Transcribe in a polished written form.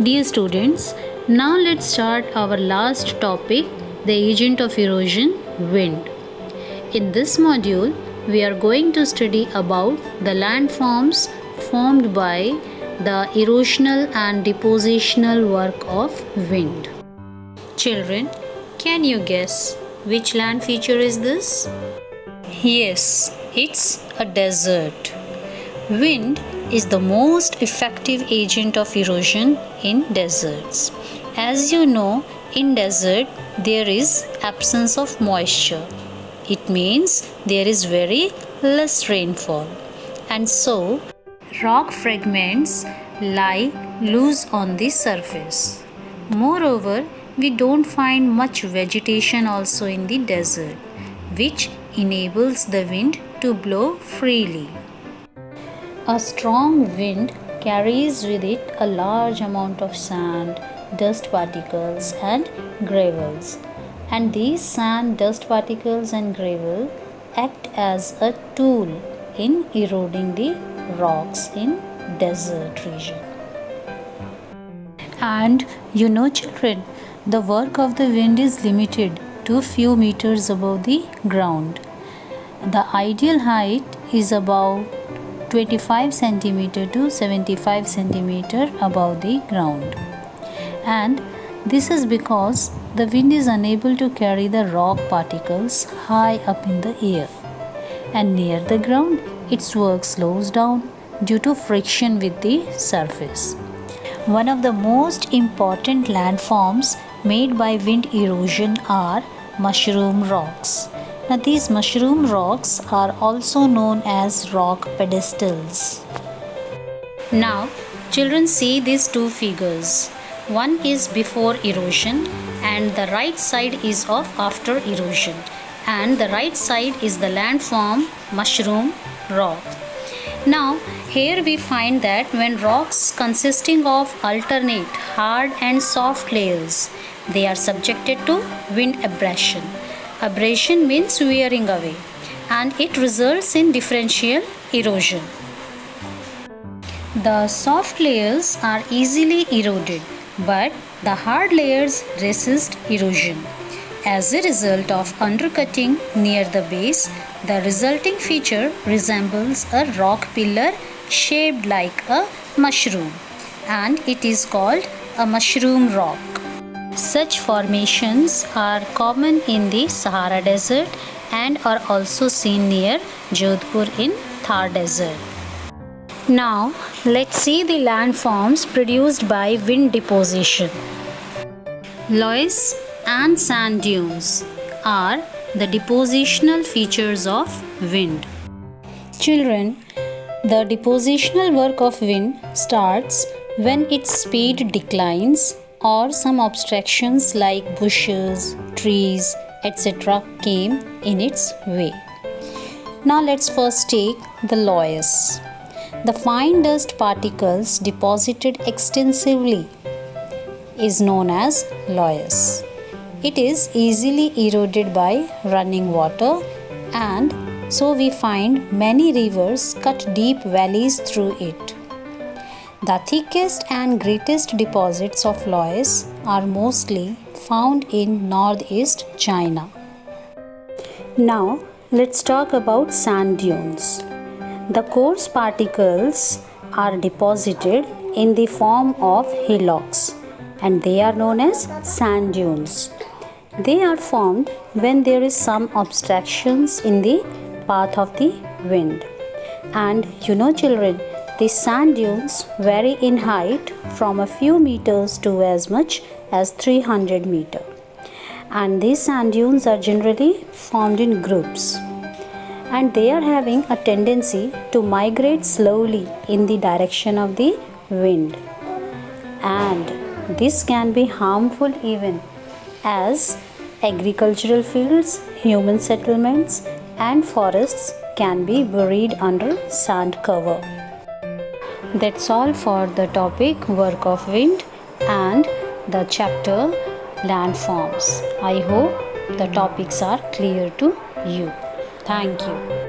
Dear students, now let's start our last topic, the agent of erosion, wind. In this module, we are going to study about the landforms formed by the erosional and depositional work of wind. Children, can you guess which land feature is this? Yes, it's a desert. Wind is the most effective agent of erosion in deserts. As you know, in desert there is absence of moisture. It means there is very less rainfall, and so rock fragments lie loose on the surface. Moreover, we don't find much vegetation also in the desert, which enables the wind to blow freely. A strong wind carries with it a large amount of sand, dust particles and gravels. And these sand, dust particles and gravel act as a tool in eroding the rocks in desert region. And you know children, the work of the wind is limited to a few meters above the ground. The ideal height is about 25 centimeter to 75 centimeter above the ground. And this is because the wind is unable to carry the rock particles high up in the air. And near the ground, its work slows down due to friction with the surface. One of the most important landforms made by wind erosion are mushroom rocks. Now, these mushroom rocks are also known as rock pedestals. Now, children, see these two figures. One is before erosion and the right side is of after erosion. And the right side is the landform mushroom rock. Now, here we find that when rocks consisting of alternate hard and soft layers, they are subjected to wind abrasion. Abrasion means wearing away, and it results in differential erosion. The soft layers are easily eroded, but the hard layers resist erosion. As a result of undercutting near the base, the resulting feature resembles a rock pillar shaped like a mushroom, and it is called a mushroom rock. Such formations are common in the Sahara Desert and are also seen near Jodhpur in Thar Desert. Now, let's see the landforms produced by wind deposition. Loess and sand dunes are the depositional features of wind. Children, the depositional work of wind starts when its speed declines or some obstructions like bushes, trees, etc. came in its way. Now let's first take the loess. The fine dust particles deposited extensively is known as loess. It is easily eroded by running water, and so we find many rivers cut deep valleys through it. The thickest and greatest deposits of loess are mostly found in northeast China. Now, let's talk about sand dunes. The coarse particles are deposited in the form of hillocks, and they are known as sand dunes. They are formed when there is some obstructions in the path of the wind. And you know children, these sand dunes vary in height from a few meters to as much as 300 meters. And these sand dunes are generally formed in groups. And they are having a tendency to migrate slowly in the direction of the wind. And this can be harmful even as agricultural fields, human settlements, and forests can be buried under sand cover. That's all for the topic work of wind and the chapter landforms. I hope the topics are clear to you. Thank you.